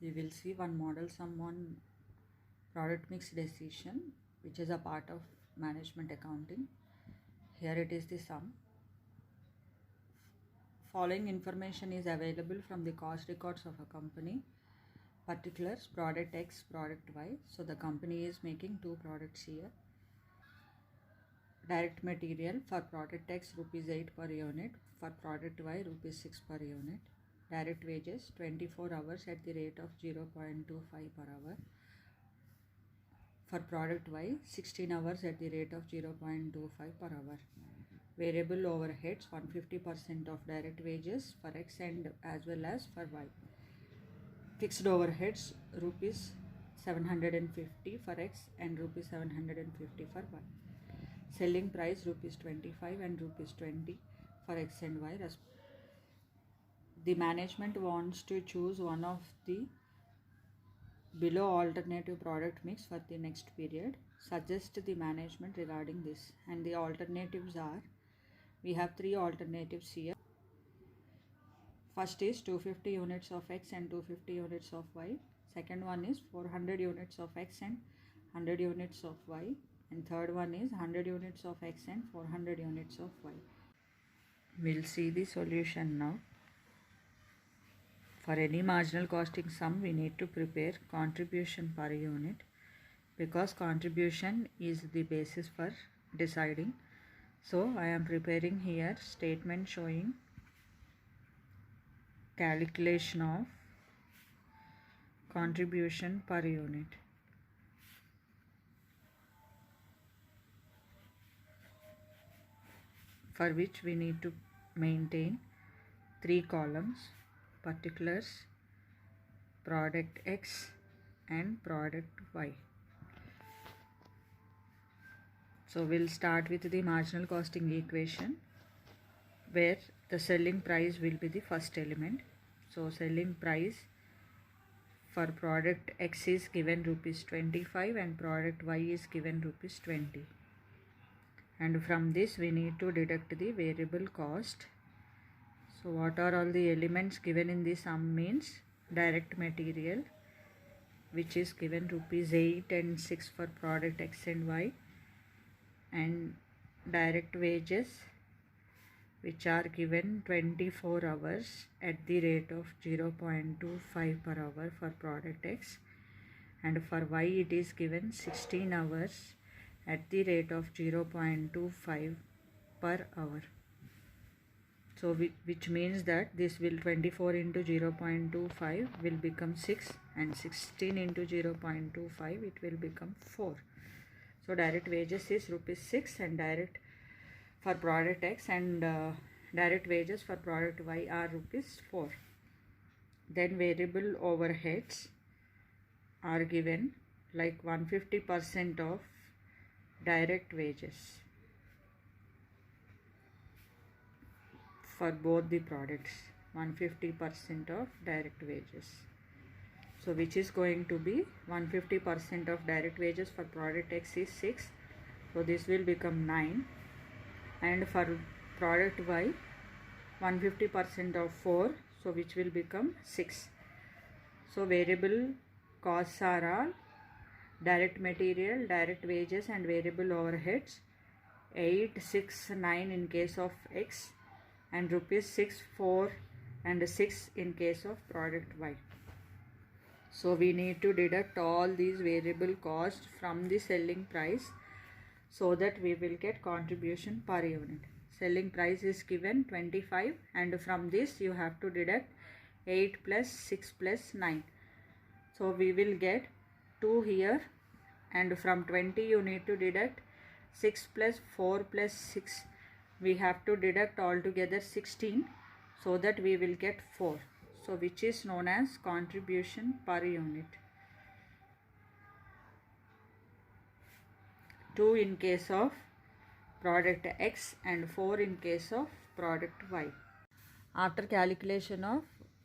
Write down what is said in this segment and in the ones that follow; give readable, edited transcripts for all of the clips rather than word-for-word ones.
we will see one model sum on product mix decision, which is a part of management accounting. Here it is the sum. Following information is available from the cost records of a company. Particulars: product X, product Y. So the company is making two products here. Direct material for product X rupees 8 per unit, for product Y rupees 6 per unit. Direct wages 24 hours at the rate of 0.25 per hour. For product Y 16 hours at the rate of 0.25 per hour. Variable overheads 150% of direct wages for X and as well as for Y. Fixed overheads rupees 750 for X and rupees 750 for Y. Selling price rupees 25 and rupees 20 for X and Y. The management wants to choose one of the below alternative product mix for the next period. Suggest the management regarding this, and the alternatives are, we have three alternatives here. First is 250 units of X and 250 units of Y. Second one is 400 units of X and 100 units of Y. And third one is 100 units of X and 400 units of Y. We'll see the solution now. For any marginal costing sum, we need to prepare contribution per unit, because contribution is the basis for deciding. So I am preparing here statement showing calculation of contribution per unit. For which we need to maintain three columns: particulars, product X and product Y. So we'll start with the marginal costing equation, where the selling price will be the first element. So selling price for product X is given rupees 25 and product Y is given rupees 20. And from this we need to deduct the variable cost. So what are all the elements given in the sum means direct material, which is given rupees 8 and 6 for product X and Y, and direct wages, which are given 24 hours at the rate of 0.25 per hour for product X, and for Y it is given 16 hours at the rate of 0.25 per hour. So which means that this will 24 into 0.25 will become 6, and 16 into 0.25 it will become 4. So direct wages is rupees 6 and direct for product X, and direct wages for product Y are rupees 4. Then variable overheads are given like 150% of direct wages for both the products, 150% of direct wages. So which is going to be 150% of direct wages for product X is 6, so this will become 9, and for product Y 150% of 4, so which will become 6. So variable costs are all direct material, direct wages and variable overheads 8, 6, 9 in case of X, and rupees 6, 4 and 6 in case of product Y. So we need to deduct all these variable costs from the selling price, so that we will get contribution per unit. Selling price is given 25, and from this you have to deduct 8 plus 6 plus 9. So we will get 2 here, and from 20 you need to deduct 6 plus 4 plus 6. We have to deduct altogether 16, so that we will get 4. So which is known as contribution per unit. 2 in case of product X and 4 in case of product Y. After calculation of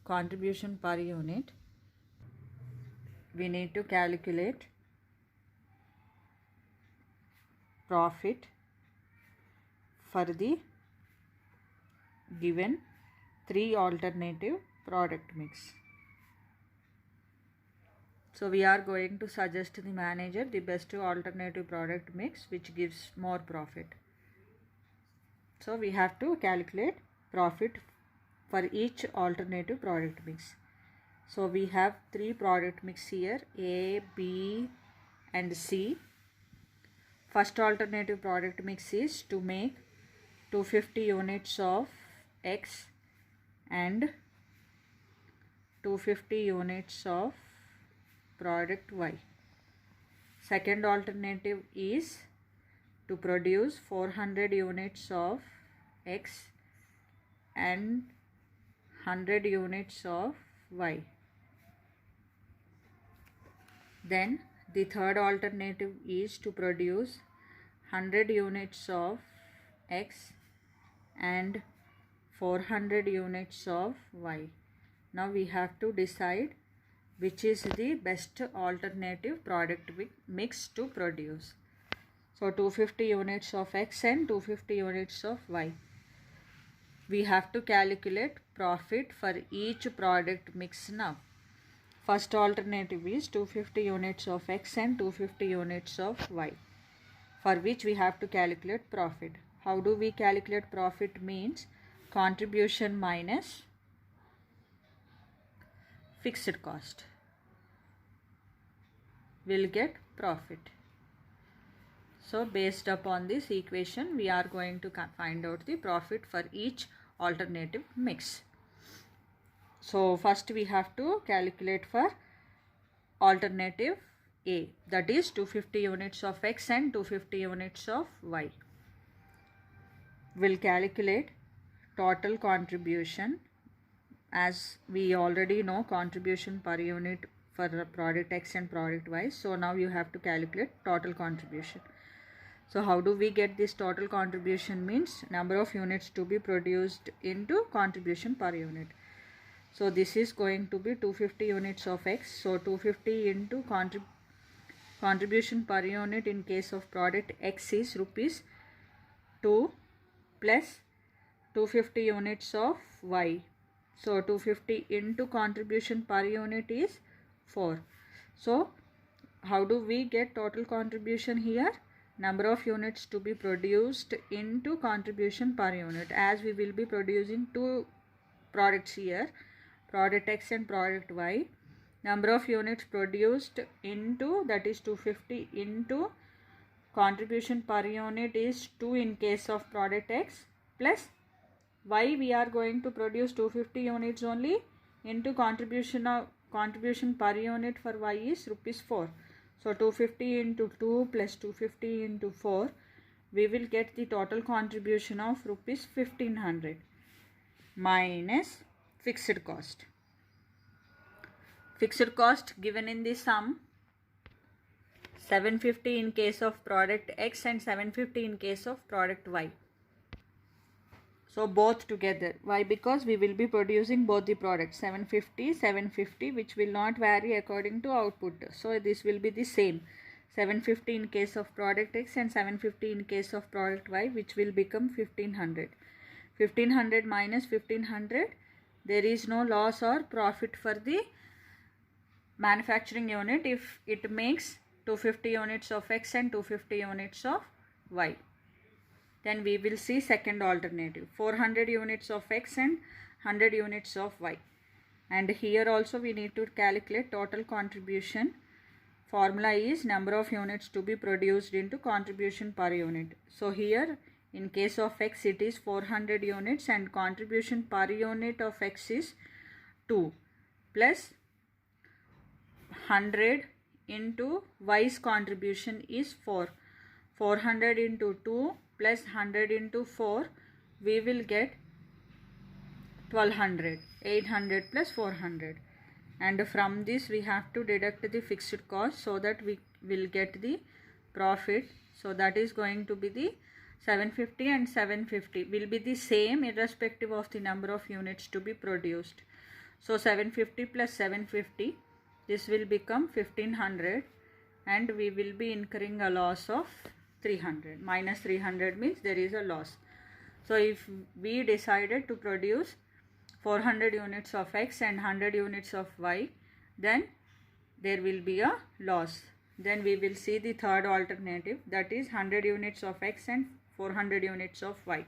contribution per unit, we need to calculate profit for the given 3 alternative product mix. So we are going to suggest the manager the best alternative product mix which gives more profit. So we have to calculate profit for each alternative product mix. So we have 3 product mix here, A, B and C. First alternative product mix is to make 250 units of X and 250 units of product Y. Second alternative is to produce 400 units of X and 100 units of Y. Then the third alternative is to produce 100 units of X and 400 units of Y. Now we have to decide which is the best alternative product mix to produce. So 250 units of X and 250 units of Y. We have to calculate profit for each product mix now. First alternative is 250 units of X and 250 units of Y, for which we have to calculate profit. How do we calculate profit? Means contribution minus fixed cost will get profit. So based upon this equation, we are going to find out the profit for each alternative mix. So first we have to calculate for alternative A, that is 250 units of X and 250 units of Y. We'll calculate total contribution. As we already know contribution per unit for product X and product Y. So now you have to calculate total contribution. So how do we get this total contribution? Means number of units to be produced into contribution per unit. So this is going to be 250 units of X. So 250 into contribution per unit in case of product X is rupees 2 plus 250 units of Y. So 250 into contribution per unit is 4. So how do we get total contribution here? Number of units to be produced into contribution per unit. As we will be producing 2 products here, product X and product Y. Number of units produced into, that is 250 into contribution per unit is 2 in case of product X, plus Y we are going to produce 250 units only into contribution per unit for Y is rupees 4. So 250 into 2 plus 250 into 4, we will get the total contribution of rupees 1500 minus fixed cost. Fixed cost given in the sum 750 in case of product X and 750 in case of product Y. So both together. Why? Because we will be producing both the products 750 which will not vary according to output. So this will be the same 750 in case of product X and 750 in case of product Y, which will become 1500. 1500 minus 1500, there is no loss or profit for the manufacturing unit if it makes 250 units of X and 250 units of Y. Then we will see second alternative, 400 units of X and 100 units of Y. And here also we need to calculate total contribution. Formula is number of units to be produced into contribution per unit. So here in case of X it is 400 units and contribution per unit of X is 2 plus 100 into Y's contribution is 4. 400 into 2 plus 100 into 4, we will get 1200. 800 plus 400. And from this we have to deduct the fixed cost so that we will get the profit. So that is going to be the 750 and 750 will be the same irrespective of the number of units to be produced. So 750 plus 750, this will become 1500 and we will be incurring a loss of 300. Minus 300 means there is a loss. So if we decided to produce 400 units of X and 100 units of Y, then there will be a loss. Then we will see the third alternative, that is 100 units of X and 400 units of Y.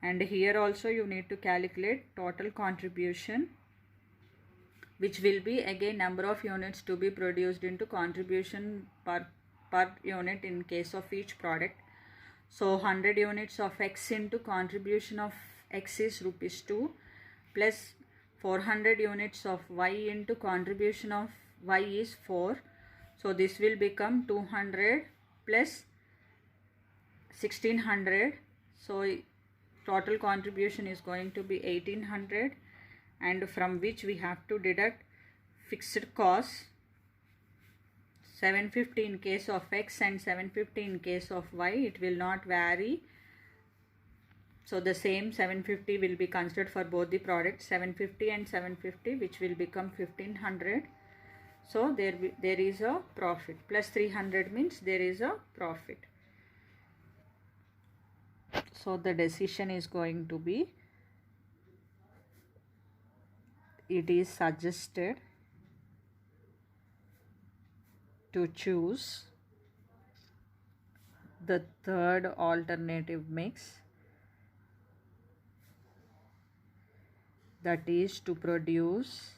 And here also you need to calculate total contribution, which will be again number of units to be produced into contribution per unit in case of each product. So 100 units of X into contribution of X is rupees 2 plus 400 units of Y into contribution of Y is 4. So this will become 200 plus 1600. So total contribution is going to be 1800, and from which we have to deduct fixed costs 750 in case of X and 750 in case of Y. It will not vary. So the same 750 will be considered for both the products, 750 and 750, which will become 1500. So there is a profit. Plus 300 means there is a profit. So the decision is going to be, it is suggested to choose the third alternative mix, that is to produce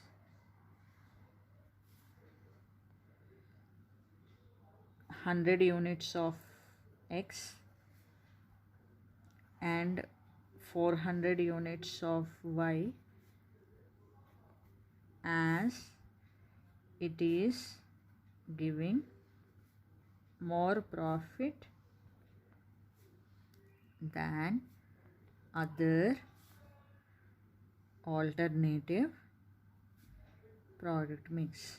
100 units of X and 400 units of Y, as it is giving more profit than other alternative product mix.